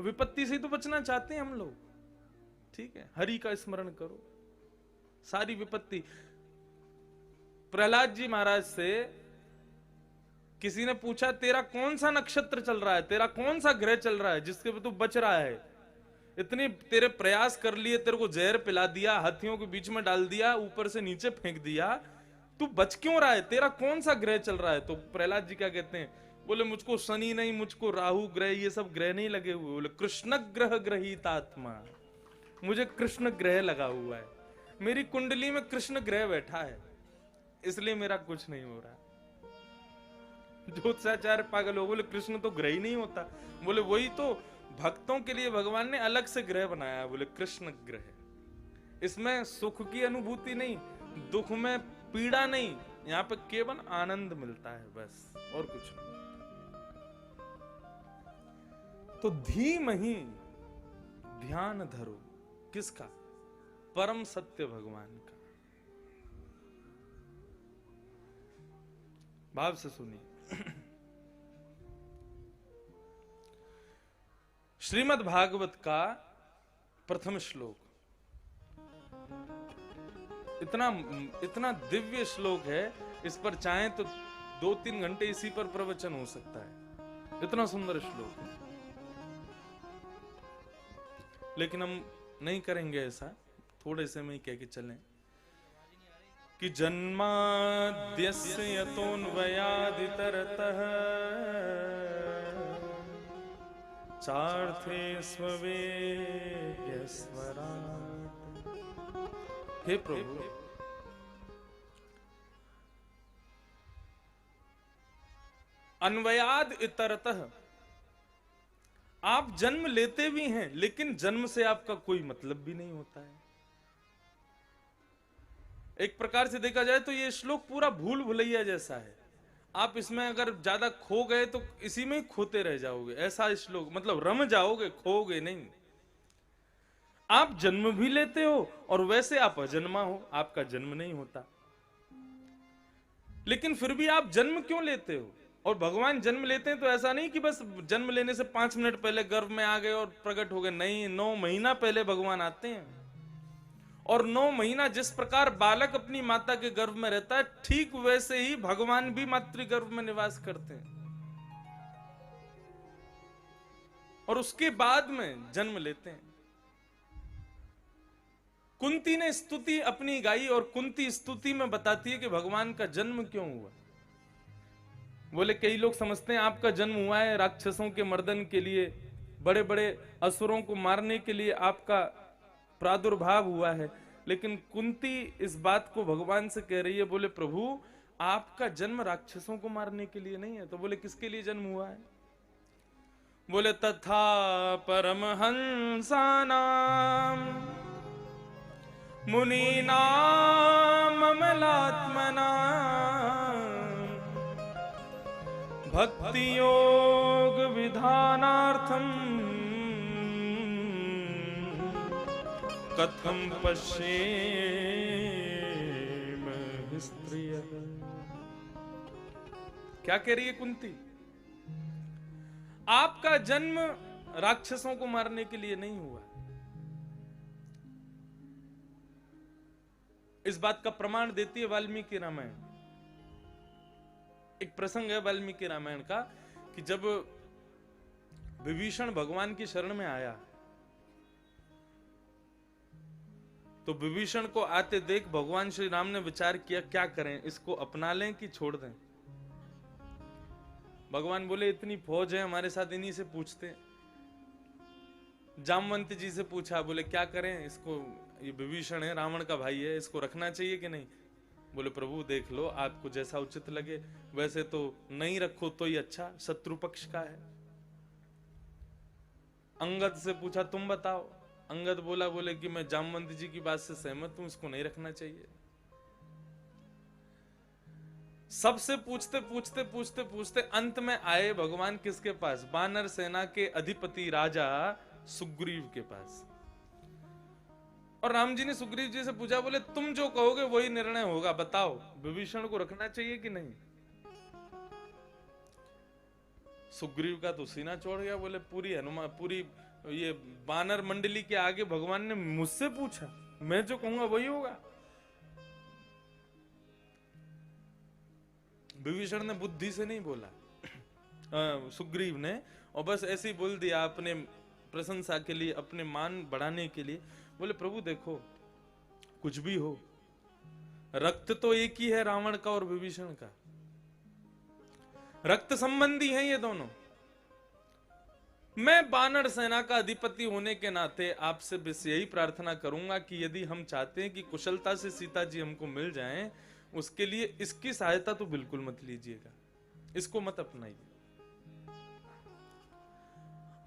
विपत्ति से तो बचना चाहते हैं हम लोग, ठीक है, हरि का स्मरण करो, सारी विपत्ति। प्रहलाद जी महाराज से किसी ने पूछा तेरा कौन सा नक्षत्र चल रहा है, तेरा कौन सा ग्रह चल रहा है जिसके पे तू बच रहा है, इतने तेरे प्रयास कर लिए, तेरे को जहर पिला दिया, हाथियों के बीच में डाल दिया, ऊपर से नीचे फेंक दिया, तू बच क्यों रहा है, तेरा कौन सा ग्रह चल रहा है? तो प्रहलाद जी क्या कहते हैं, बोले मुझको शनि नहीं, मुझको राहु ग्रह, ये सब ग्रह नहीं लगे हुए, बोले कृष्ण ग्रह ग्रहित आत्मा, मुझे कृष्ण ग्रह लगा हुआ है, मेरी कुंडली में कृष्ण ग्रह बैठा है, इसलिए मेरा कुछ नहीं हो रहा। ज्योतिषाचार्य पागल हो, बोले कृष्ण तो ग्रह ही नहीं होता, बोले वही तो भक्तों के लिए भगवान ने अलग से ग्रह बनाया, बोले कृष्ण ग्रह, इसमें सुख की अनुभूति नहीं, दुख में पीड़ा नहीं, यहाँ पे केवल आनंद मिलता है बस, और कुछ नहीं। तो धीमहि ध्यान धरो, किसका? परम सत्य भगवान का। भाव से सुनिए। श्रीमद् भागवत का प्रथम श्लोक, इतना दिव्य श्लोक है, इस पर चाहे तो 2-3 घंटे इसी पर प्रवचन हो सकता है, इतना सुंदर श्लोक है। लेकिन हम नहीं करेंगे ऐसा, थोड़े से में ही कह के चलें कि जन्माद्यस्य यतोऽन्वयादितरतः चार्थे स्ववेद्यस्वराट्। हे प्रभु, अन्वयाद इतरतः, आप जन्म लेते भी हैं लेकिन जन्म से आपका कोई मतलब भी नहीं होता है। एक प्रकार से देखा जाए तो ये श्लोक पूरा भूल भुलैया जैसा है, आप इसमें अगर ज्यादा खो गए तो इसी में ही खोते रह जाओगे, ऐसा श्लोक, मतलब रम जाओगे, खोगे नहीं। आप जन्म भी लेते हो और वैसे आप अजन्मा हो, आपका जन्म नहीं होता, लेकिन फिर भी आप जन्म क्यों लेते हो? और भगवान जन्म लेते हैं तो ऐसा नहीं कि बस जन्म लेने से 5 मिनट पहले गर्भ में आ गए और प्रकट हो गए, नहीं, 9 महीना पहले भगवान आते हैं। और 9 महीना जिस प्रकार बालक अपनी माता के गर्भ में रहता है, ठीक वैसे ही भगवान भी मातृगर्भ में निवास करते हैं, और उसके बाद में जन्म लेते हैं। कुंती ने स्तुति अपनी गाई, और कुंती स्तुति में बताती है कि भगवान का जन्म क्यों हुआ। बोले कई लोग समझते हैं आपका जन्म हुआ है राक्षसों के मर्दन के लिए, बड़े बड़े असुरों को मारने के लिए आपका प्रादुर्भाव हुआ है, लेकिन कुंती इस बात को भगवान से कह रही है, बोले प्रभु आपका जन्म राक्षसों को मारने के लिए नहीं है। तो बोले किसके लिए जन्म हुआ है? बोले तथा परमहंसानाम मुनीनाम अमलात्मनाम भक्ति योग विधानार्थम कथम पश्येम स्त्रियः। क्या कह रही है कुंती? आपका जन्म राक्षसों को मारने के लिए नहीं हुआ। इस बात का प्रमाण देती है वाल्मीकि रामायण। एक प्रसंग है वाल्मीकि रामायण का कि जब विभीषण भगवान की शरण में आया तो विभीषण को आते देख भगवान श्री राम ने विचार किया क्या करें, इसको अपना लें कि छोड़ दें। भगवान बोले इतनी फौज है हमारे साथ, इन्हीं से पूछते। जामवंत जी से पूछा, बोले क्या करें इसको, ये विभीषण है रावण का भाई है, इसको रखना चाहिए कि नहीं? बोले प्रभु देख लो, आपको जैसा उचित लगे, वैसे तो नहीं रखो तो ही अच्छा, शत्रु पक्ष का है। अंगद से पूछा तुम बताओ। अंगद बोले कि मैं जामवंत जी की बात से सहमत हूं, इसको नहीं रखना चाहिए। सबसे पूछते पूछते पूछते पूछते अंत में आए भगवान किसके पास? वानर सेना के अधिपति राजा सुग्रीव के पास। और राम जी ने सुग्रीव जी से पूछा, बोले तुम जो कहोगे वही निर्णय होगा, बताओ विभीषण को रखना चाहिए कि नहीं? सुग्रीव का तो सीना चौड़ गया, बोले पूरी ये वानर मंडली के आगे भगवान ने मुझसे पूछा, मैं जो कहूंगा वही होगा। विभीषण ने बुद्धि से नहीं बोला, सुग्रीव ने, और बस ऐसे ही बोल दिया अपने प्रशंसा के लिए, अपने मान बढ़ाने के लिए। बोले प्रभु देखो, कुछ भी हो, रक्त तो एक ही है रावण का और विभीषण का, रक्त संबंधी हैं ये दोनों। मैं वानर सेना का अधिपति होने के नाते आपसे बस यही प्रार्थना करूंगा कि यदि हम चाहते हैं कि कुशलता से सीता जी हमको मिल जाएं, उसके लिए इसकी सहायता तो बिल्कुल मत लीजिएगा, इसको मत अपनाइए।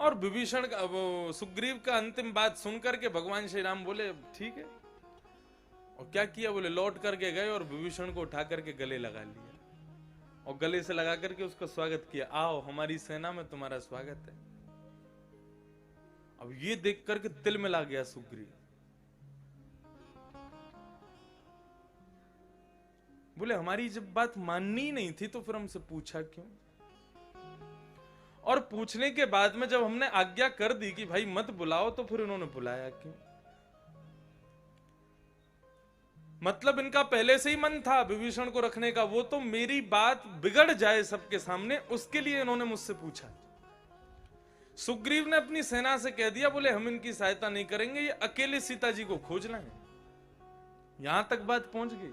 और विभीषण का, वो सुग्रीव का अंतिम बात सुनकर के भगवान श्री राम बोले ठीक है। और क्या किया, बोले लौट करके गए और विभीषण को उठा करके गले लगा लिया और गले से लगा करके उसका स्वागत किया, आओ हमारी सेना में तुम्हारा स्वागत है। अब ये देख करके तिल मिला गया सुग्रीव, बोले हमारी जब बात माननी नहीं थी तो फिर हमसे पूछा क्यों? और पूछने के बाद में जब हमने आज्ञा कर दी कि भाई मत बुलाओ, तो फिर इन्होंने बुलाया क्यों? मतलब इनका पहले से ही मन था विभीषण को रखने का, वो तो मेरी बात बिगड़ जाए सबके सामने, उसके लिए इन्होंने मुझसे पूछा। सुग्रीव ने अपनी सेना से कह दिया, बोले हम इनकी सहायता नहीं करेंगे, ये अकेले सीता जी को खोजना है। यहां तक बात पहुंच गई।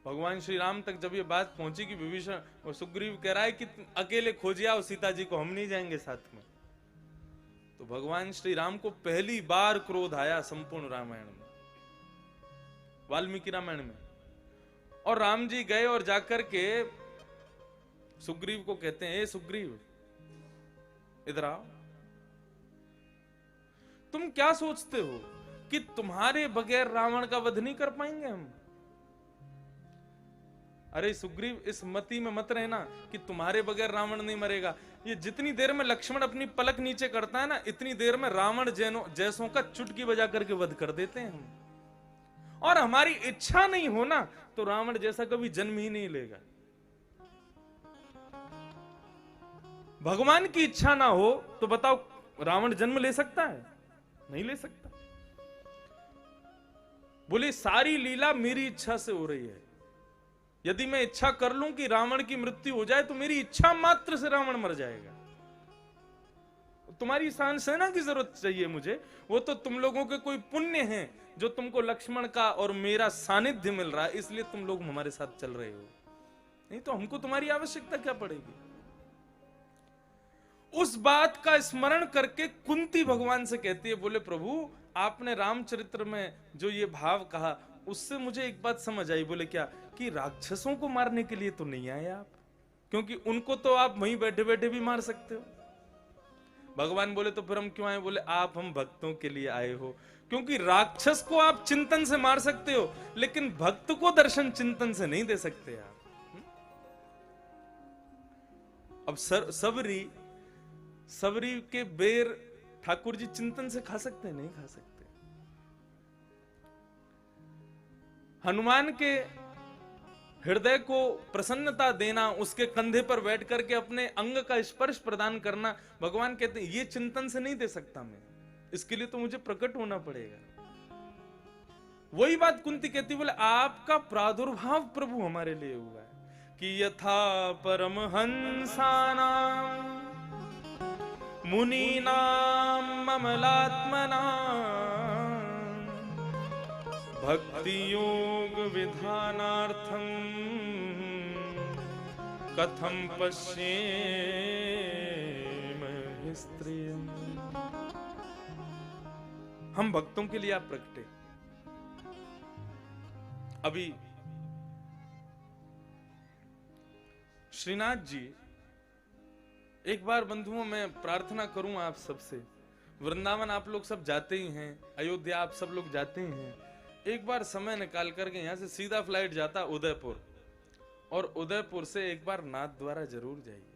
भगवान श्री राम तक जब ये बात पहुंची कि विभीषण और सुग्रीव कह रहा है कि अकेले खोजिए आओ सीता जी को, हम नहीं जाएंगे साथ में, तो भगवान श्री राम को पहली बार क्रोध आया संपूर्ण रामायण में, वाल्मीकि रामायण में। और राम जी गए और जाकर के सुग्रीव को कहते हैं, ए सुग्रीव इधर आओ, तुम क्या सोचते हो कि तुम्हारे बगैर रावण का वध नहीं कर पाएंगे हम? अरे सुग्रीव, इस मति में मत रहना कि तुम्हारे बगैर रावण नहीं मरेगा। ये जितनी देर में लक्ष्मण अपनी पलक नीचे करता है ना, इतनी देर में रावण जैसों का चुटकी बजा करके वध कर देते हैं हम। और हमारी इच्छा नहीं होना तो रावण जैसा कभी जन्म ही नहीं लेगा। भगवान की इच्छा ना हो तो बताओ रावण जन्म ले सकता है? नहीं ले सकता। बोले सारी लीला मेरी इच्छा से हो रही है। यदि मैं इच्छा कर लूं कि रावण की मृत्यु हो जाए तो मेरी इच्छा मात्र से रावण मर जाएगा। तुम्हारी सेना की जरूरत चाहिए मुझे, वो तो तुम लोगों के कोई पुण्य हैं जो तुमको लक्ष्मण का और मेरा सानिध्य मिल रहा है, इसलिए तुम लोग हमारे साथ चल रहे हो, नहीं तो हमको तुम्हारी आवश्यकता क्या पड़ेगी। उस बात का स्मरण करके कुंती भगवान से कहती है, बोले प्रभु आपने रामचरित्र में जो ये भाव कहा उससे मुझे एक बात समझ आई। बोले क्या? कि राक्षसों को मारने के लिए तो नहीं आए आप, क्योंकि उनको तो आप वहीं बैठे बैठे भी मार सकते हो। भगवान बोले तो फिर हम क्यों आए? बोले आप हम भक्तों के लिए आए हो, क्योंकि राक्षस को आप चिंतन से मार सकते हो लेकिन भक्त को दर्शन चिंतन से नहीं दे सकते आप। अब सबरी के बेर ठाकुर जी चिंतन से खा सकते हैं? नहीं खा सकते। हनुमान के हृदय को प्रसन्नता देना, उसके कंधे पर बैठ करके अपने अंग का स्पर्श प्रदान करना, भगवान कहते हैं ये चिंतन से नहीं दे सकता मैं, इसके लिए तो मुझे प्रकट होना पड़ेगा। वही बात कुंती कहती, बोले आपका प्रादुर्भाव प्रभु हमारे लिए हुआ है कि यथा परमहंसानां मुनीनां ममलात्मनां भक्ति योग विधानार्थं कथम पश्येम स्त्रियम्। हम भक्तों के लिए आप प्रकटे। अभी श्रीनाथ जी, एक बार बंधुओं मैं प्रार्थना करूं आप सबसे, वृंदावन आप लोग सब जाते ही हैं, अयोध्या आप सब लोग जाते ही हैं, एक बार समय निकाल करके यहां से सीधा फ्लाइट जाता उदयपुर, और उदयपुर से एक बार नाथ द्वारा जरूर जाइए।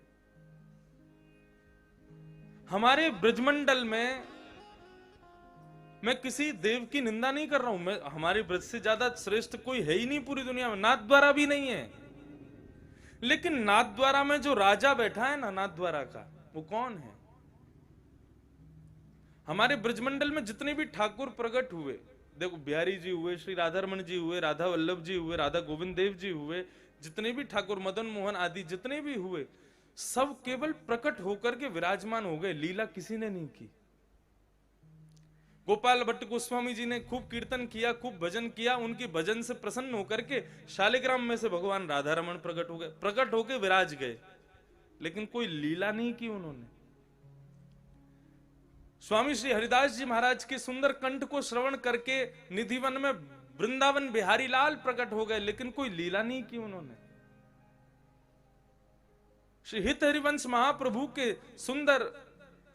हमारे ब्रजमंडल में, मैं किसी देव की निंदा नहीं कर रहा हूं, मैं हमारे ब्रज से ज्यादा श्रेष्ठ कोई है ही नहीं पूरी दुनिया में, नाथ द्वारा भी नहीं है। लेकिन नाथ द्वारा में जो राजा बैठा है ना, नाथ द्वारा का, वो कौन है? हमारे ब्रजमंडल में जितने भी ठाकुर प्रकट हुए, देखो बिहारी जी हुए, श्री राधारमण जी हुए, राधा वल्लभ जी हुए, राधा गोविंद देव जी हुए, जितने भी ठाकुर मदन मोहन आदि जितने भी हुए, सब केवल प्रकट होकर के विराजमान हो गए, लीला किसी ने नहीं की। गोपाल भट्ट गोस्वामी जी ने खूब कीर्तन किया, खूब भजन किया, उनकी भजन से प्रसन्न होकर के शालिग्राम में से भगवान राधा रमण प्रकट हो गए, प्रकट होकर विराज गए, लेकिन कोई लीला नहीं की उन्होंने। स्वामी श्री हरिदास जी महाराज के सुंदर कंठ को श्रवण करके निधिवन में वृंदावन बिहारी लाल प्रकट हो गए, लेकिन कोई लीला नहीं की उन्होंने। श्री हित हरिवंश महाप्रभु के सुंदर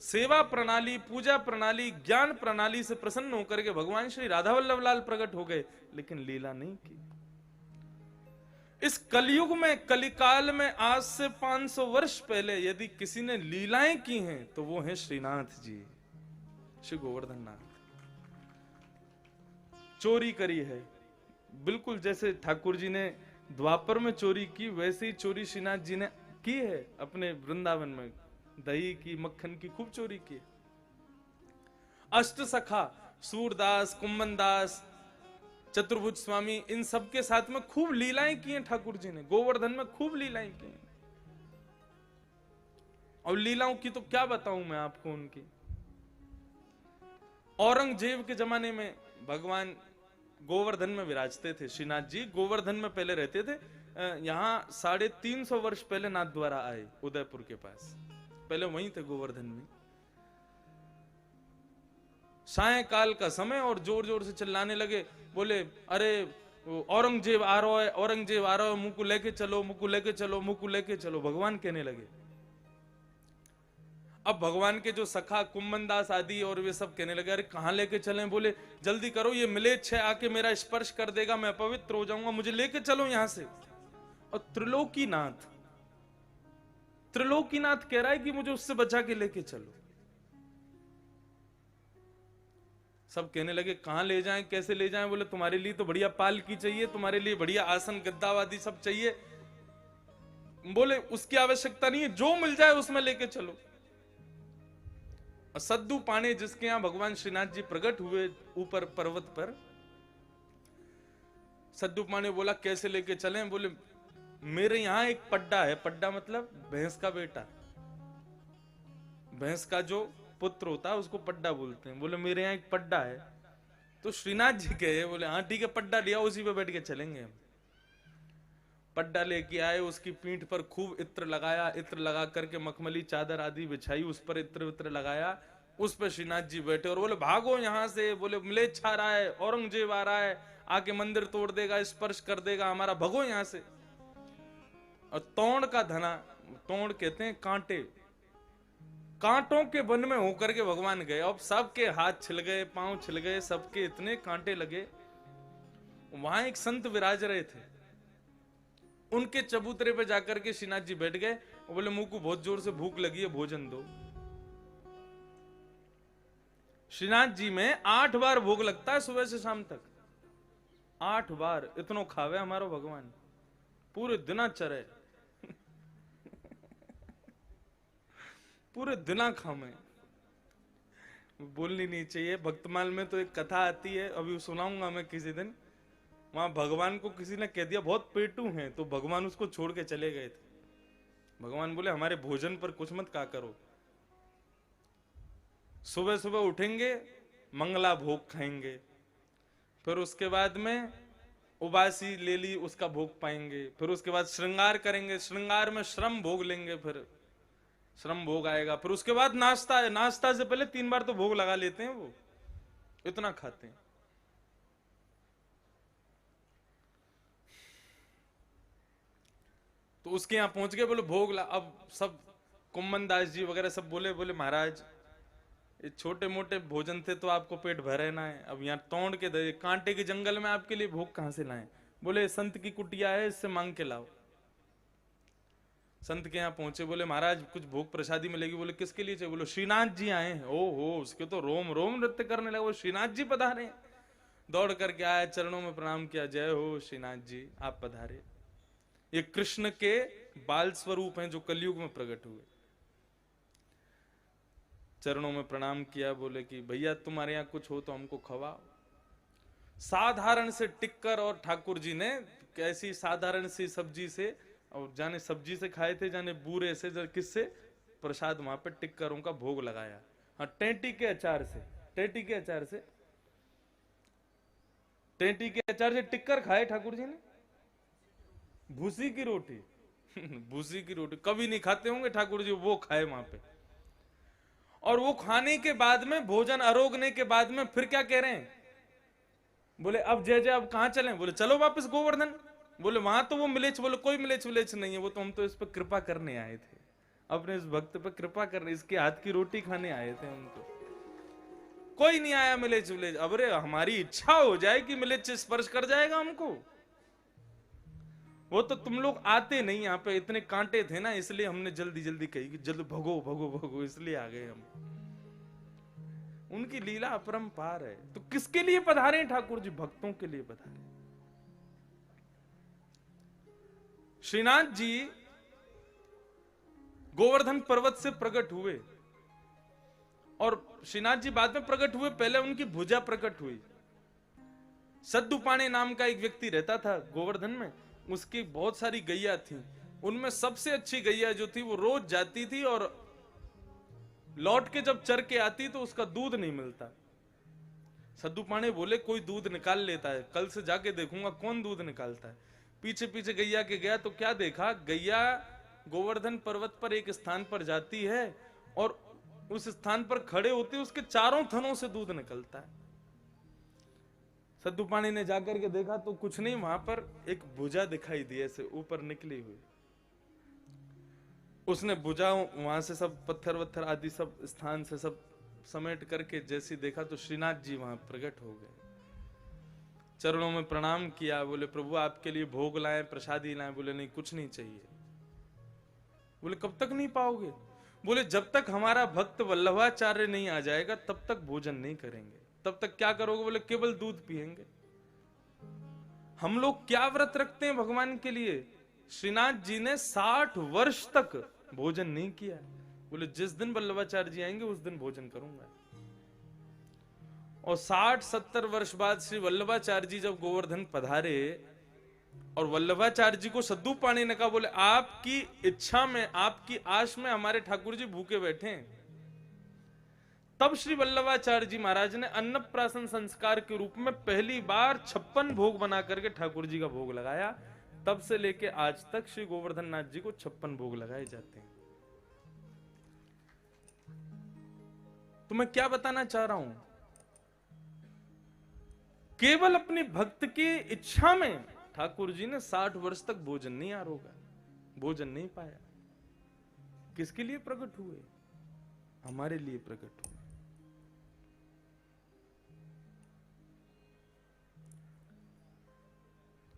सेवा प्रणाली, पूजा प्रणाली, ज्ञान प्रणाली से प्रसन्न होकर के भगवान श्री राधा वल्लभ लाल प्रकट हो गए, लेकिन लीला नहीं की। इस कलयुग में, कलिकाल में, आज से 500 वर्ष पहले यदि किसी ने लीलाएं की हैं तो वो हैं श्रीनाथ जी, श्री गोवर्धन नाथ। चोरी करी है, बिल्कुल जैसे ठाकुर जी ने द्वापर में चोरी की, वैसे ही चोरी श्रीनाथ जी ने की है अपने वृंदावन में। दही की, मक्खन की खूब चोरी की। अष्ट सखा सूरदास, कुम्मनदास, चतुर्भुज स्वामी, इन सब के साथ में खूब लीलाएं की हैं ठाकुर जी ने, गोवर्धन में खूब लीलाएं की हैं। और लीलाओं की तो क्या बताऊं मैं आपको उनकी। औरंगजेब के जमाने में भगवान गोवर्धन में विराजते थे। श्रीनाथ जी गोवर्धन में पहले रहते थे। यहाँ 350 वर्ष पहले नाथ द्वारा आए उदयपुर के पास, पहले वहीं थे गोवर्धन में। सायंकाल का समय और जोर जोर से चिल्लाने लगे, बोले अरे औरंगजेब आ रहा है, औरंगजेब आ रहा है, मुंह को लेके चलो, मुंह को लेके चलो, मुंह को लेके चलो, भगवान कहने लगे। अब भगवान के जो सखा कुम्मनदास आदि और वे सब कहने लगे अरे कहां लेके चलें? बोले जल्दी करो, ये मिलेच्छ आके मेरा स्पर्श कर देगा, मैं अपवित्र हो जाऊंगा, मुझे लेके चलो यहां से। और त्रिलोकीनाथ, त्रिलोकीनाथ कह रहा है कि मुझे उससे बचा के लेके चलो। सब कहने लगे कहां ले जाएं, कैसे ले जाएं? बोले तुम्हारे लिए तो बढ़िया पालकी चाहिए, तुम्हारे लिए बढ़िया आसन गद्दावादी सब चाहिए। बोले उसकी आवश्यकता नहीं है, जो मिल जाए उसमें लेके चलो। सद्दू पाने जिसके यहां भगवान श्रीनाथ जी प्रकट हुए ऊपर पर्वत पर, सद्दू पाने बोला कैसे लेके चलें? बोले मेरे यहां एक पड्डा है, पड्डा मतलब भैंस का बेटा, भैंस का जो पुत्र होता है उसको पड्डा बोलते हैं। बोले मेरे यहाँ एक पड्डा है। तो श्रीनाथ जी कहे, बोले हाँ ठीक है, पड्डा लिया, उसी पे बैठ के चलेंगे हम। पड्डा लेके आए, उसकी पीठ पर खूब इत्र लगाया, इत्र लगा करके मखमली चादर आदि बिछाई, उस पर इत्र वित्र लगाया, उस पर श्रीनाथ जी बैठे और बोले भागो यहां से, बोले मिलेच्छ आ रहा है, औरंगजेब आ रहा है, आके मंदिर तोड़ देगा, स्पर्श कर देगा हमारा, भगो यहां से। और तोड़ का धना, तोड़ कहते हैं कांटे, कांटों के वन में होकर के भगवान गए। अब सबके हाथ छिल गए, पांव छिल गए, सबके इतने कांटे लगे। वहां एक संत विराज रहे थे, उनके चबूतरे पे जाकर के श्रीनाथ जी बैठ गए और बोले मुंह को बहुत जोर से भूख लगी है, भोजन दो। श्रीनाथ जी में 8 बार भोग लगता है सुबह से शाम तक, 8 बार। इतनो खावे हमारो भगवान, पूरे दिना चरे, पूरे दिना खामे। बोलनी नहीं चाहिए। भक्तमाल में तो एक कथा आती है, अभी सुनाऊंगा मैं किसी दिन। वहां भगवान को किसी ने कह दिया बहुत पेटू हैं, तो भगवान उसको छोड़ के चले गए थे। भगवान बोले हमारे भोजन पर कुछ मत का करो, सुबह सुबह उठेंगे, मंगला भोग खाएंगे, फिर उसके बाद में उबासी ले ली उसका भोग पाएंगे, फिर उसके बाद श्रृंगार करेंगे, श्रृंगार में श्रम भोग लेंगे, फिर श्रम भोग आएगा, फिर उसके बाद नाश्ता है, नाश्ता से पहले 3 बार तो भोग लगा लेते हैं, वो इतना खाते हैं। तो उसके यहां पहुंच गए, बोले भोग ला। अब सब कुम्मनदास जी वगैरह सब बोले, बोले महाराज ये छोटे मोटे भोजन थे तो आपको पेट भरे ना है, अब यहाँ तोड़ के दे, कांटे के जंगल में आपके लिए भोग कहां से लाएं? बोले संत की कुटिया है, इससे मांग के लाओ। संत के यहाँ पहुंचे, बोले महाराज कुछ भोग प्रसादी मिलेगी। बोले किसके लिए चाहिए? बोले श्रीनाथ जी आए हैं। ओ हो, उसके तो रोम रोम नृत्य करने लगे, वो श्रीनाथ जी पधारे। दौड़ करके आया, चरणों में प्रणाम किया, जय हो श्रीनाथ जी, आप पधारे। ये कृष्ण के बाल स्वरूप हैं जो कलयुग में प्रकट हुए। चरणों में प्रणाम किया, बोले कि भैया तुम्हारे यहाँ कुछ हो तो हमको खवाओ। साधारण से टिक्कर, और ठाकुर जी ने कैसी साधारण सी सब्जी से, और जाने सब्जी से खाए थे जाने बूरे से, किससे प्रसाद वहां पे टिक्करों का भोग लगाया। हाँ, टेंटी के अचार से, टेंटी के अचार से, टेंटी के अचार से टिक्कर खाए ठाकुर जी ने। भूसी की रोटी भूसी की रोटी कभी नहीं खाते होंगे ठाकुर जी, वो खाए वहां पे। और वो खाने के बाद में, भोजन अरोगने के बाद में फिर क्या कह रहे हैं, बोले अब जय जय अब कहां चलें, बोले चलो वापस गोवर्धन। बोले वहां तो वो मिलेच, बोले कोई मिलेच विलेच नहीं है, वो तो हम तो इस पर कृपा करने आए थे, अपने इस भक्त पर कृपा करने, इसके हाथ की रोटी खाने आए थे उनको, कोई नहीं आया मिलेच विलेच। अब रे हमारी इच्छा हो जाए कि मिलेच स्पर्श कर जाएगा हमको, वो तो तुम लोग आते नहीं यहाँ पे, इतने कांटे थे ना, इसलिए हमने जल्दी जल्दी कही कि जल्दी भगो भगो भगो, इसलिए आ गए हम। उनकी लीला अपरंपार है। तो किसके लिए पधारे हैं ठाकुर जी, भक्तों के लिए पधारे। श्रीनाथ जी गोवर्धन पर्वत से प्रकट हुए, और श्रीनाथ जी बाद में प्रकट हुए, पहले उनकी भुजा प्रकट हुई। सद्दुपाणे नाम का एक व्यक्ति रहता था गोवर्धन में, उसकी बहुत सारी गैया थी, उनमें सबसे अच्छी गैया जो थी वो रोज जाती थी, और लौट के जब चर के आती तो उसका दूध नहीं मिलता। सद्दुपाणे बोले कोई दूध निकाल लेता है, कल से जाके देखूंगा कौन दूध निकालता है। पीछे पीछे गैया के गया तो क्या देखा, गैया गोवर्धन पर्वत पर एक स्थान पर जाती है, और उस स्थान पर खड़े होते उसके चारों थनों से दूध निकलता है। सद्दुपाणी ने जाकर के देखा तो कुछ नहीं, वहां पर एक भुजा दिखाई दी ऐसे ऊपर निकली हुई। उसने भुजा वहां से सब पत्थर वत्थर आदि सब स्थान से सब समेट करके जैसी देखा तो श्रीनाथ जी वहां प्रकट हो गए। चरणों में प्रणाम किया, बोले प्रभु आपके लिए भोग लाए, प्रसादी लाए। बोले नहीं कुछ नहीं चाहिए। बोले कब तक नहीं पाओगे? बोले जब तक हमारा भक्त वल्लभाचार्य नहीं आ जाएगा तब तक भोजन नहीं करेंगे। तब तक क्या करोगे? बोले केवल दूध पिएंगे। हम लोग क्या व्रत रखते हैं भगवान के लिए? श्रीनाथ जी ने 60 वर्ष तक भोजन नहीं किया। बोले जिस दिन वल्लभाचार्य जी आएंगे उस दिन भोजन करूंगा। और 60-70 वर्ष बाद श्री वल्लभाचार्य जी जब गोवर्धन पधारे और वल्लभाचार्य जी को सद्दुपाणी ने कहा, बोले आपकी इच्छा में, आपकी आश में हमारे ठाकुर जी भूखे बैठे हैं। तब श्री वल्लभाचार्य जी महाराज ने अन्नप्राशन संस्कार के रूप में पहली बार 56 भोग बना करके ठाकुर जी का भोग लगाया। तब से लेके आज तक श्री गोवर्धन नाथ जी को 56 भोग लगाए जाते हैं। तो मैं क्या बताना चाह रहा हूं, केवल अपनी भक्त की इच्छा में ठाकुर जी ने 60 वर्ष तक भोजन नहीं आरोगा, भोजन नहीं पाया। किसके लिए प्रकट हुए? हमारे लिए प्रकट हुए।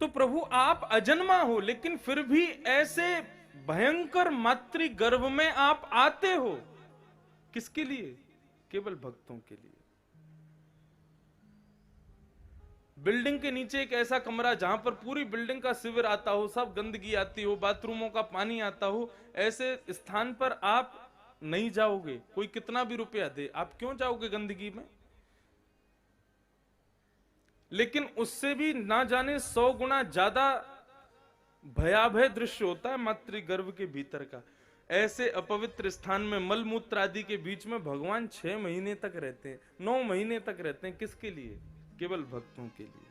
तो प्रभु आप अजन्मा हो, लेकिन फिर भी ऐसे भयंकर मातृ गर्भ में आप आते हो। किसके लिए? केवल भक्तों के लिए। बिल्डिंग के नीचे एक ऐसा कमरा जहां पर पूरी बिल्डिंग का सीवर आता हो, सब गंदगी आती हो, बाथरूमों का पानी आता हो, ऐसे स्थान पर आप नहीं जाओगे। कोई कितना भी रुपया दे, आप क्यों जाओगे गंदगी में? लेकिन उससे भी ना जाने 100 गुना ज्यादा भयावह दृश्य होता है मातृ गर्भ के भीतर का। ऐसे अपवित्र स्थान में मलमूत्र आदि के बीच में भगवान 6 महीने तक रहते हैं, 9 महीने तक रहते हैं। किसके लिए? केवल भक्तों के लिए।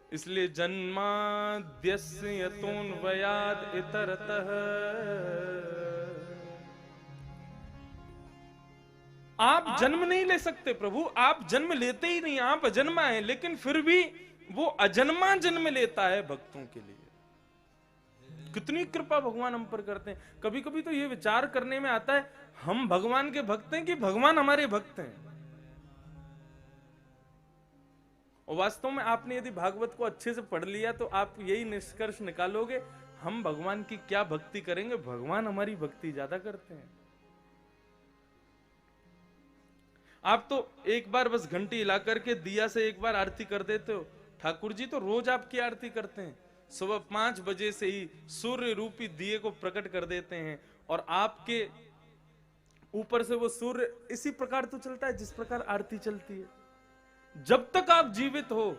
इसलिए जन्माद्यस्य यतोऽन्वयाद् इतरतः, आप जन्म नहीं ले सकते प्रभु, आप जन्म लेते ही नहीं, आप अजन्मा हैं, लेकिन फिर भी वो अजन्मा जन्म लेता है भक्तों के लिए। कितनी कृपा भगवान हम पर करते हैं। कभी कभी तो ये विचार करने में आता है हम भगवान के भक्त हैं कि भगवान हमारे भक्त हैं। और वास्तव में आपने यदि भागवत को अच्छे से पढ़ लिया तो आप यही निष्कर्ष निकालोगे, हम भगवान की क्या भक्ति करेंगे, भगवान हमारी भक्ति ज्यादा करते हैं। आप तो एक बार बस घंटी हिला करके दिया से एक बार आरती कर देते हो। ठाकुर जी तो रोज आपकी आरती करते हैं। सुबह 5 बजे से ही सूर्य रूपी दिए को प्रकट कर देते हैं और आपके ऊपर से वो सूर्य इसी प्रकार तो चलता है जिस प्रकार आरती चलती है। जब तक आप जीवित हो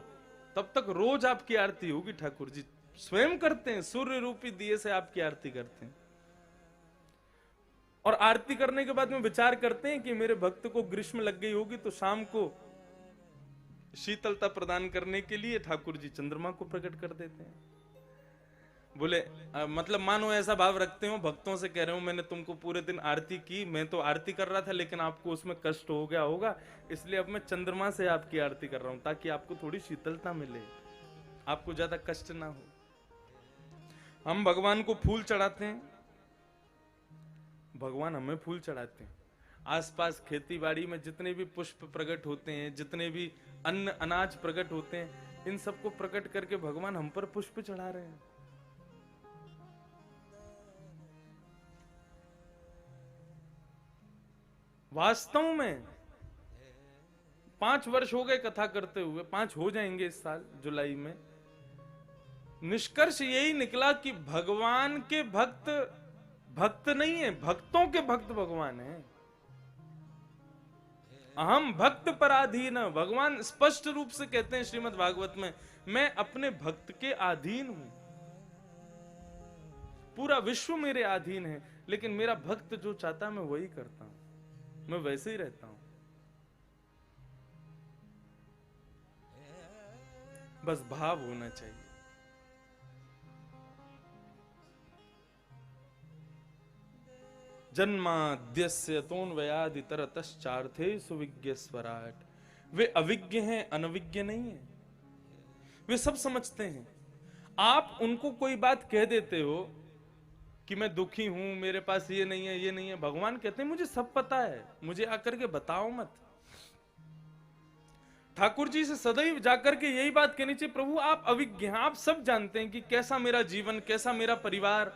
तब तक रोज आपकी आरती होगी। ठाकुर जी स्वयं करते हैं, सूर्य रूपी दिए से आपकी आरती करते हैं। और आरती करने के बाद में विचार करते हैं कि मेरे भक्त को ग्रीष्म लग गई होगी, तो शाम को शीतलता प्रदान करने के लिए ठाकुर जी चंद्रमा को प्रकट कर देते हैं। बोले मतलब मानो ऐसा भाव रखते हो, भक्तों से कह रहे हो मैंने तुमको पूरे दिन आरती की, मैं तो आरती कर रहा था लेकिन आपको उसमें कष्ट हो गया होगा, इसलिए अब मैं चंद्रमा से आपकी आरती कर रहा हूं ताकि आपको थोड़ी शीतलता मिले, आपको ज्यादा कष्ट ना हो। हम भगवान को फूल चढ़ाते हैं, भगवान हमें फूल चढ़ाते हैं। आसपास खेती बाड़ी में जितने भी पुष्प प्रकट होते हैं, जितने भी अन्न अनाज प्रकट होते हैं, इन सबको प्रकट करके भगवान हम पर पुष्प चढ़ा रहे हैं। वास्तव में 5 वर्ष हो गए कथा करते हुए, 5 हो जाएंगे इस साल जुलाई में। निष्कर्ष यही निकला कि भगवान के भक्त भक्त नहीं है, भक्तों के भक्त भगवान है। अहम भक्त पराधीन, भगवान स्पष्ट रूप से कहते हैं श्रीमद् भागवत में, मैं अपने भक्त के अधीन हूं। पूरा विश्व मेरे अधीन है, लेकिन मेरा भक्त जो चाहता है मैं वही करता हूं, मैं वैसे ही रहता हूं। बस भाव होना चाहिए। जन्माद्यस्य तोन्वयादितरतश्चार्थे सुविज्ञ स्वराट। वे अविज्ञ हैं, अनविज्ञ नहीं है, वे सब समझते हैं। आप उनको कोई बात कह देते हो कि मैं दुखी हूं, मेरे पास ये नहीं है, ये नहीं है, भगवान कहते हैं मुझे सब पता है, मुझे आकर के बताओ मत। ठाकुर जी से सदैव जाकर के यही बात कहनी चाहिए, प्रभु आप अविज्ञ हैं, आप सब जानते हैं कि कैसा मेरा जीवन, कैसा मेरा परिवार,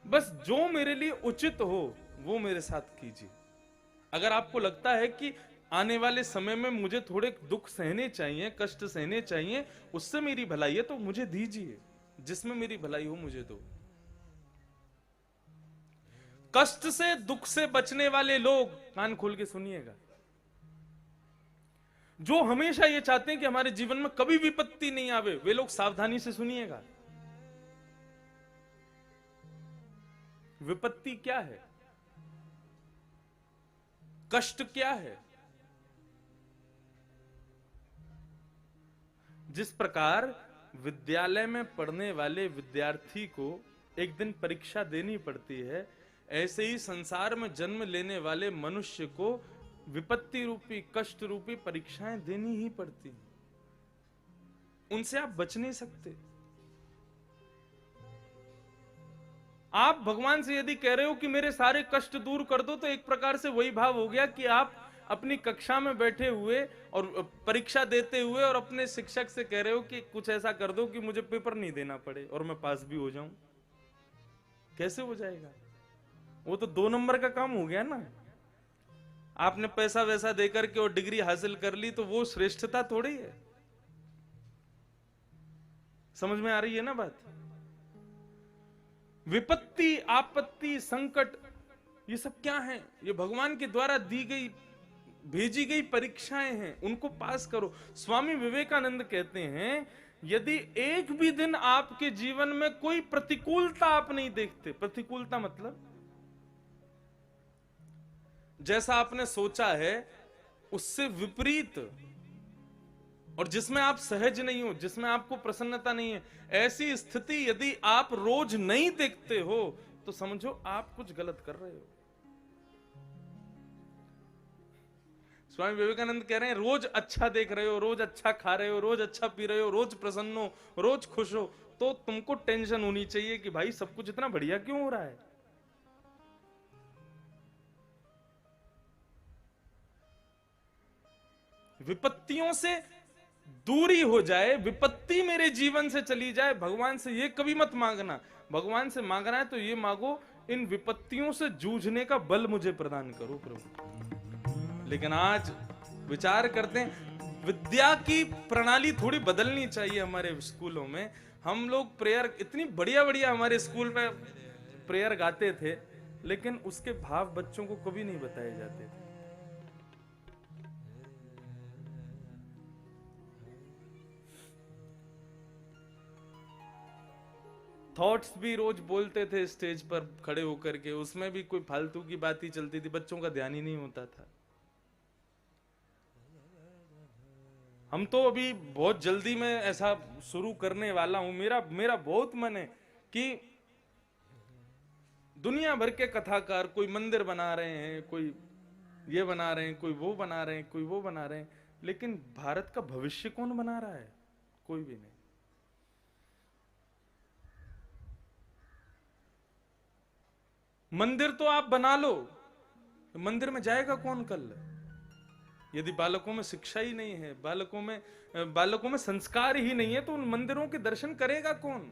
बस जो मेरे लिए उचित हो वो मेरे साथ कीजिए। अगर आपको लगता है कि आने वाले समय में मुझे थोड़े दुख सहने चाहिए, कष्ट सहने चाहिए, उससे मेरी भलाई है तो मुझे दीजिए, जिसमें मेरी भलाई हो मुझे दो। कष्ट से दुख से बचने वाले लोग कान खोल के सुनिएगा, जो हमेशा ये चाहते हैं कि हमारे जीवन में कभी विपत्ति नहीं आवे, वे लोग सावधानी से सुनिएगा। विपत्ति क्या है, कष्ट क्या है? जिस प्रकार विद्यालय में पढ़ने वाले विद्यार्थी को एक दिन परीक्षा देनी पड़ती है, ऐसे ही संसार में जन्म लेने वाले मनुष्य को विपत्ति रूपी, कष्ट रूपी परीक्षाएं देनी ही पड़ती हैं। उनसे आप बच नहीं सकते। आप भगवान से यदि कह रहे हो कि मेरे सारे कष्ट दूर कर दो, तो एक प्रकार से वही भाव हो गया कि आप अपनी कक्षा में बैठे हुए और परीक्षा देते हुए और अपने शिक्षक से कह रहे हो कि कुछ ऐसा कर दो कि मुझे पेपर नहीं देना पड़े और मैं पास भी हो जाऊं। कैसे हो जाएगा? वो तो 2 नंबर का काम हो गया ना। आपने पैसा वैसा देकर के और डिग्री हासिल कर ली तो वो श्रेष्ठता थोड़ी है। समझ में आ रही है ना बात? विपत्ति, आपत्ति, संकट, ये सब क्या है? ये भगवान के द्वारा दी गई, भेजी गई परीक्षाएं हैं, उनको पास करो। स्वामी विवेकानंद कहते हैं, यदि एक भी दिन आपके जीवन में कोई प्रतिकूलता आप नहीं देखते, प्रतिकूलता मतलब जैसा आपने सोचा है उससे विपरीत, और जिसमें आप सहज नहीं हो, जिसमें आपको प्रसन्नता नहीं है, ऐसी स्थिति यदि आप रोज नहीं देखते हो तो समझो आप कुछ गलत कर रहे हो। स्वामी विवेकानंद कह रहे हैं, रोज अच्छा देख रहे हो, रोज अच्छा खा रहे हो, रोज अच्छा पी रहे हो, रोज प्रसन्न हो, रोज खुश हो, तो तुमको टेंशन होनी चाहिए कि भाई सब कुछ इतना बढ़िया क्यों हो रहा है। विपत्तियों से दूरी हो जाए, विपत्ति मेरे जीवन से चली जाए, भगवान से ये कभी मत मांगना। भगवान से मांगना है तो ये मांगो, इन विपत्तियों से जूझने का बल मुझे प्रदान करो प्रभु। लेकिन आज विचार करते हैं, विद्या की प्रणाली थोड़ी बदलनी चाहिए हमारे स्कूलों में। हम लोग प्रेयर, इतनी बढ़िया बढ़िया हमारे स्कूल में प्रेयर गाते थे, लेकिन उसके भाव बच्चों को कभी नहीं बताए जाते थे। थॉट्स भी रोज बोलते थे स्टेज पर खड़े होकर के, उसमें भी कोई फालतू की बात ही चलती थी, बच्चों का ध्यान ही नहीं होता था। हम तो अभी बहुत जल्दी में ऐसा शुरू करने वाला हूं। मेरा बहुत मन है कि दुनिया भर के कथाकार कोई मंदिर बना रहे हैं, कोई ये बना रहे हैं, कोई वो बना रहे हैं, कोई वो बना रहे हैं, लेकिन भारत का भविष्य कौन बना रहा है? कोई भी नहीं। मंदिर तो आप बना लो, मंदिर में जाएगा कौन कल? यदि बालकों में शिक्षा ही नहीं है, बालकों में संस्कार ही नहीं है, तो उन मंदिरों के दर्शन करेगा कौन?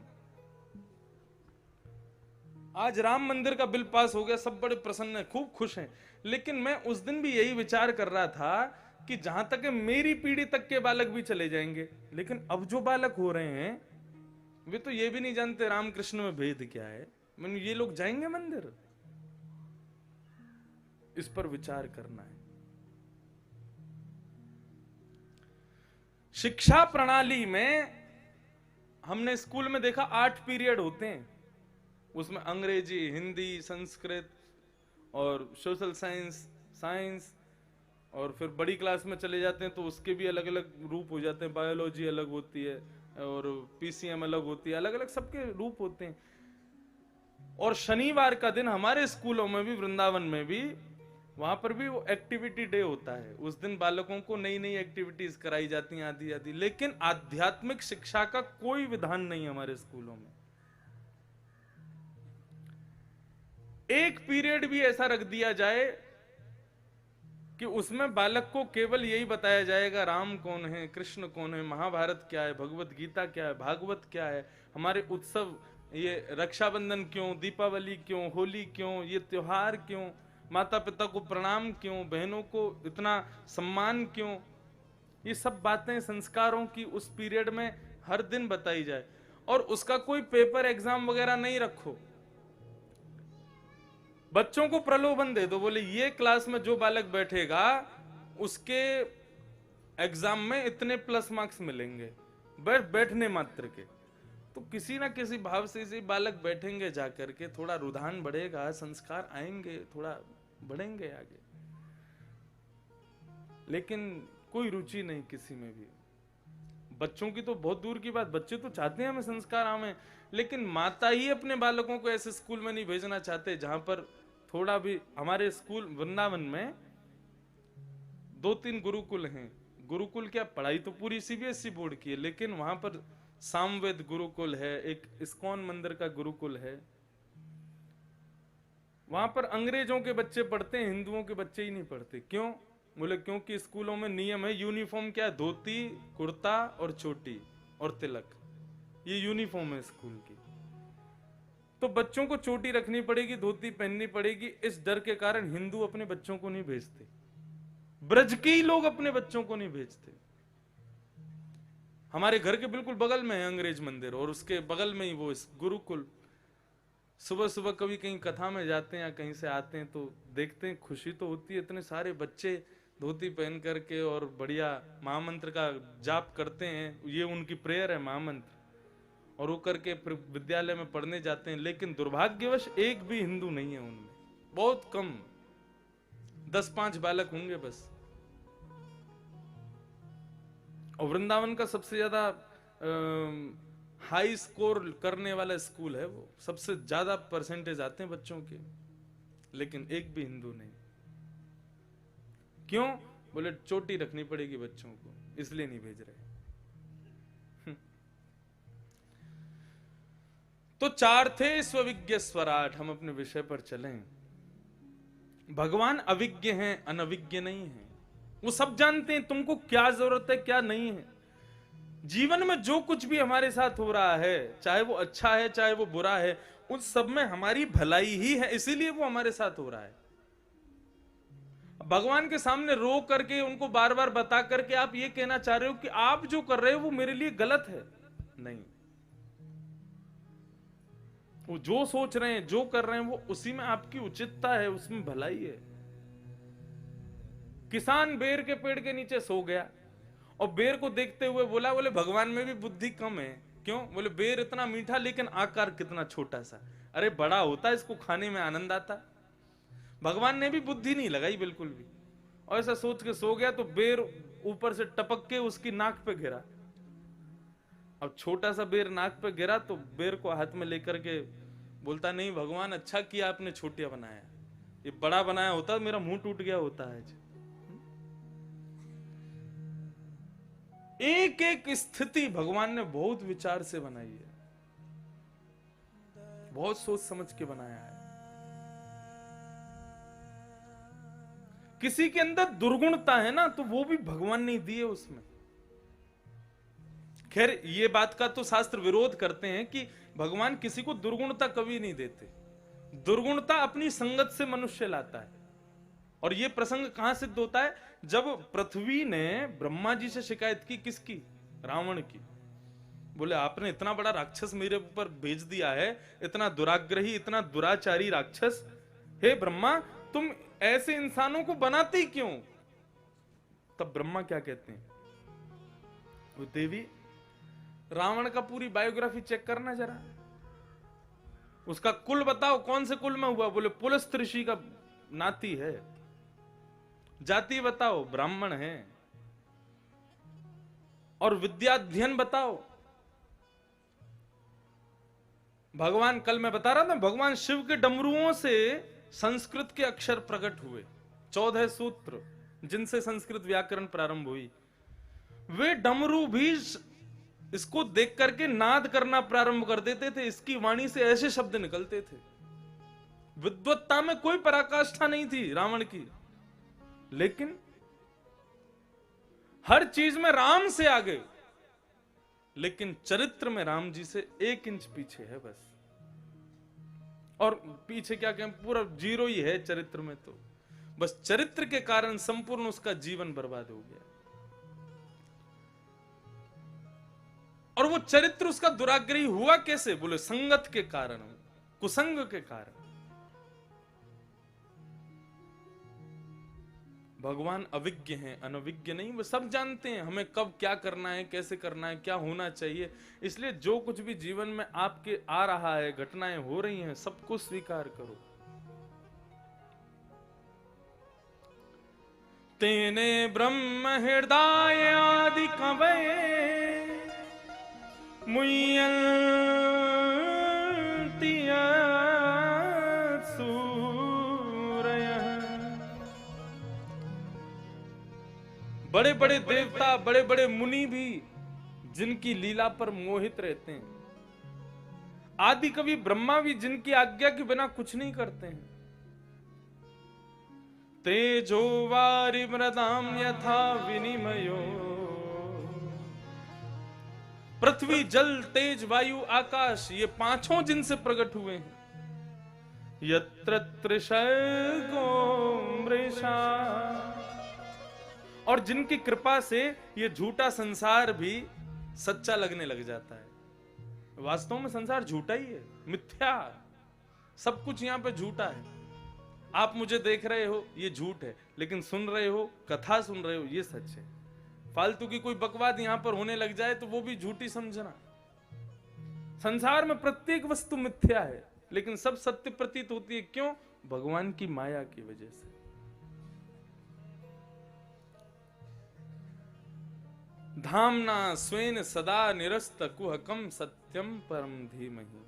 आज राम मंदिर का बिल पास हो गया, सब बड़े प्रसन्न हैं, खूब खुश हैं, लेकिन मैं उस दिन भी यही विचार कर रहा था कि जहां तक है मेरी पीढ़ी तक के बालक भी चले जाएंगे, लेकिन अब जो बालक हो रहे हैं वे तो ये भी नहीं जानते रामकृष्ण में भेद क्या है। ये लोग जाएंगे मंदिर? इस पर विचार करना है। शिक्षा प्रणाली में हमने स्कूल में देखा 8 पीरियड होते हैं, उसमें अंग्रेजी, हिंदी, संस्कृत और सोशल साइंस, और फिर बड़ी क्लास में चले जाते हैं तो उसके भी अलग अलग रूप हो जाते हैं, बायोलॉजी अलग होती है और पीसीएम अलग होती है, अलग अलग सबके रूप होते हैं। और शनिवार का दिन हमारे स्कूलों में भी, वृंदावन में भी, वहां पर भी वो एक्टिविटी डे होता है। उस दिन बालकों को नई नई एक्टिविटीज कराई जाती हैं, आदि आदि, लेकिन आध्यात्मिक शिक्षा का कोई विधान नहीं हमारे स्कूलों में। एक पीरियड भी ऐसा रख दिया जाए कि उसमें बालक को केवल यही बताया जाएगा राम कौन है, कृष्ण कौन है, महाभारत क्या है, भगवत गीता क्या है, भागवत क्या है, हमारे उत्सव, ये रक्षाबंधन क्यों, दीपावली क्यों, होली क्यों, ये त्योहार क्यों, माता पिता को प्रणाम क्यों, बहनों को इतना सम्मान क्यों, ये सब बातें संस्कारों की उस पीरियड में हर दिन बताई जाए। और उसका कोई पेपर एग्जाम वगैरह नहीं रखो, बच्चों को प्रलोभन दे दो, बोले ये क्लास में जो बालक बैठेगा उसके एग्जाम में इतने प्लस मार्क्स मिलेंगे, बैठने मात्र के। तो किसी ना किसी भाव से बालक बैठेंगे जाकर के, थोड़ा रुझान बढ़ेगा, संस्कार आएंगे, थोड़ा बढ़ेंगे आगे। लेकिन कोई रुचि नहीं किसी में भी। बच्चों की तो बहुत दूर की बात, बच्चे तो चाहते हैं हमें संस्कार आवे, लेकिन माता ही अपने बालकों को ऐसे स्कूल में नहीं भेजना चाहते जहां पर थोड़ा भी। हमारे स्कूल वृंदावन में 2-3 गुरुकुल हैं। गुरुकुल क्या, पढ़ाई तो पूरी सीबीएसई बोर्ड की है, लेकिन वहां पर सामवेद गुरुकुल है, एक इस्कॉन मंदिर का गुरुकुल है। वहां पर अंग्रेजों के बच्चे पढ़ते हैं, हिंदुओं के बच्चे ही नहीं पढ़ते। क्यों? बोले क्योंकि स्कूलों में नियम है, यूनिफॉर्म क्या है, धोती, कुर्ता और चोटी और तिलक, ये यूनिफॉर्म है स्कूल की। तो बच्चों को चोटी रखनी पड़ेगी, धोती पहननी पड़ेगी, इस डर के कारण हिंदू अपने बच्चों को नहीं भेजते, ब्रज के ही लोग अपने बच्चों को नहीं भेजते। हमारे घर के बिल्कुल बगल में है अंग्रेज मंदिर, और उसके बगल में ही वो गुरुकुल। सुबह सुबह कभी कहीं कथा में जाते हैं या कहीं से आते हैं तो देखते हैं, खुशी तो होती है, इतने सारे बच्चे धोती पहन करके और बढ़िया महामंत्र का जाप करते हैं, ये उनकी प्रेयर है महामंत्र, और वो करके फिर विद्यालय में पढ़ने जाते हैं। लेकिन दुर्भाग्यवश एक भी हिंदू नहीं है उनमें, बहुत कम, 10-5 बालक होंगे बस। और वृंदावन का सबसे ज्यादा हाई स्कोर करने वाला स्कूल है वो, सबसे ज्यादा परसेंटेज आते हैं बच्चों के, लेकिन एक भी हिंदू नहीं। क्यों? बोले चोटी रखनी पड़ेगी बच्चों को, इसलिए नहीं भेज रहे। तो 4 थे स्वविज्ञ स्वराट। हम अपने विषय पर चलें। भगवान अविज्ञ हैं, अनविज्ञ नहीं है। वो सब जानते हैं तुमको क्या जरूरत है, क्या नहीं है। जीवन में जो कुछ भी हमारे साथ हो रहा है, चाहे वो अच्छा है चाहे वो बुरा है, उस सब में हमारी भलाई ही है, इसीलिए वो हमारे साथ हो रहा है। भगवान के सामने रो करके, उनको बार बार बता करके आप ये कहना चाह रहे हो कि आप जो कर रहे हो वो मेरे लिए गलत है? नहीं, वो जो सोच रहे हैं, जो कर रहे हैं, वो उसी में आपकी उचितता है, उसमें भलाई है। किसान बेर के पेड़ के नीचे सो गया और बेर को देखते हुए बोला, बोले भगवान में भी बुद्धि कम है। क्यों? बोले बेर इतना मीठा लेकिन आकार कितना छोटा सा, अरे बड़ा होता इसको खाने में आनंद आता। भगवान ने भी बुद्धि नहीं लगाई बिल्कुल भी, और ऐसा सोच के सो गया। तो बेर ऊपर से टपक के उसकी नाक पे गिरा। अब छोटा सा बेर नाक पे गिरा तो बेर को हाथ में लेकर के बोलता, नहीं भगवान अच्छा किया आपने छोटिया बनाया, ये बड़ा बनाया होता मेरा मुंह टूट गया होता है। एक एक स्थिति भगवान ने बहुत विचार से बनाई है, बहुत सोच समझ के बनाया है। किसी के अंदर दुर्गुणता है ना, तो वो भी भगवान ने दी है उसमें। खैर ये बात का तो शास्त्र विरोध करते हैं कि भगवान किसी को दुर्गुणता कभी नहीं देते। दुर्गुणता अपनी संगत से मनुष्य लाता है। और ये प्रसंग कहां सिद्ध होता है? जब पृथ्वी ने ब्रह्मा जी से शिकायत की, किसकी? रावण की। बोले आपने इतना बड़ा राक्षस मेरे ऊपर भेज दिया है, इतना दुराग्रही, इतना दुराचारी राक्षस, हे ब्रह्मा तुम ऐसे इंसानों को बनाते ही क्यों? तब ब्रह्मा क्या कहते हैं? वो देवी रावण का पूरी बायोग्राफी चेक करना जरा, उसका कुल बताओ कौन से कुल में हुआ। बोले पुलस्त्य ऋषि का नाती है। जाति बताओ, ब्राह्मण है। और विद्याध्ययन बताओ। भगवान, कल मैं बता रहा था, भगवान शिव के डमरुओं से संस्कृत के अक्षर प्रकट हुए, 14 सूत्र जिनसे संस्कृत व्याकरण प्रारंभ हुई। वे डमरू भी इसको देख करके नाद करना प्रारंभ कर देते थे। इसकी वाणी से ऐसे शब्द निकलते थे। विद्वत्ता में कोई पराकाष्ठा नहीं थी रावण की, लेकिन हर चीज में राम से आगे, लेकिन चरित्र में राम जी से 1 इंच पीछे है बस। और पीछे क्या कहें, पूरा 0 ही है चरित्र में। तो बस चरित्र के कारण संपूर्ण उसका जीवन बर्बाद हो गया। और वो चरित्र उसका दुराग्रही हुआ कैसे? बोले संगत के कारण, कुसंग के कारण। भगवान अविज्ञ हैं, अनविज्ञ नहीं। वो सब जानते हैं हमें कब क्या करना है, कैसे करना है, क्या होना चाहिए। इसलिए जो कुछ भी जीवन में आपके आ रहा है, घटनाएं हो रही हैं, सबको स्वीकार करो। तेने ब्रह्म हृदय आदि कवये बड़े बड़े देवता, बड़े बड़े मुनि भी जिनकी लीला पर मोहित रहते हैं। आदि कवि ब्रह्मा भी जिनकी आज्ञा के बिना कुछ नहीं करते हैं। तेजो वारि मृदाम यथा विनिमयो, पृथ्वी जल तेज वायु आकाश, ये 5 जिनसे प्रकट हुए हैं। यत्र त्रिशर्गो मृषा, और जिनकी कृपा से ये झूठा संसार भी सच्चा लगने लग जाता है। वास्तव में संसार झूठा ही है, मिथ्या। सब कुछ यहां पे झूठा है। आप मुझे देख रहे हो, ये झूठ है, लेकिन सुन रहे हो, कथा सुन रहे हो, ये सच है। फालतू की कोई बकवाद यहां पर होने लग जाए तो वो भी झूठी समझना। संसार में प्रत्येक वस्तु मिथ्या है, लेकिन सब सत्य प्रतीत होती है। क्यों? भगवान की माया की वजह से। धामना स्वेन सदा निरस्त कुहकम सत्यम परम धीमहि।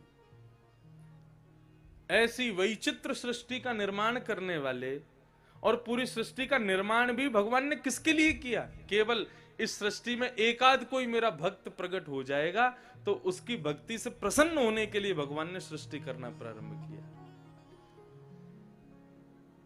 ऐसी वैचित्र सृष्टि का निर्माण करने वाले, और पूरी सृष्टि का निर्माण भी भगवान ने किसके लिए किया? केवल इस सृष्टि में एकाध कोई मेरा भक्त प्रकट हो जाएगा तो उसकी भक्ति से प्रसन्न होने के लिए भगवान ने सृष्टि करना प्रारंभ किया।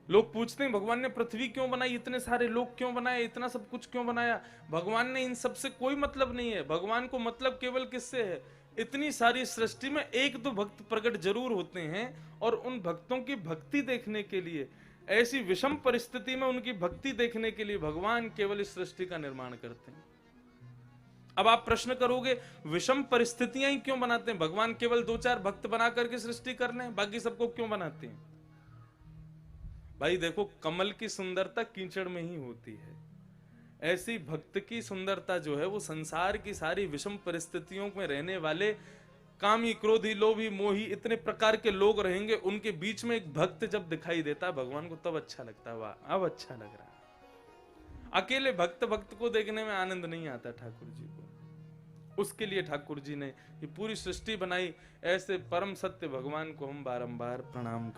लोग पूछते हैं भगवान ने पृथ्वी क्यों बनाई, इतने सारे लोग क्यों बनाए, इतना सब कुछ क्यों बनाया? भगवान ने इन सब से कोई मतलब नहीं है। भगवान को मतलब केवल किससे है? इतनी सारी सृष्टि में 1-2 भक्त प्रकट जरूर होते हैं, और उन भक्तों की भक्ति देखने के लिए, ऐसी विषम परिस्थिति में उनकी भक्ति देखने के लिए भगवान केवल इस सृष्टि का निर्माण करते हैं। अब आप प्रश्न करोगे विषम परिस्थितियां ही क्यों बनाते हैं भगवान? केवल 2-4 भक्त बना करके सृष्टि कर रहे हैं, बाकी सबको क्यों बनाते हैं? भाई देखो, कमल की सुंदरता कीचड़ में ही होती है, ऐसी भक्त की सुंदरता जो है वो संसार की सारी विषम परिस्थितियों में रहने वाले कामी, क्रोधी, लोभी, मोही इतने प्रकार के लोग रहेंगे, उनके बीच में एक भक्त जब दिखाई देता है भगवान को, तब अच्छा लगता है, वाह अब अच्छा लग रहा है। अकेले भक्त को देखने में आनंद नहीं आता ठाकुर जी को, उसके लिए ठाकुर जी ने ये पूरी सृष्टि बनाई। ऐसे परम सत्य भगवान को हम बारंबार प्रणाम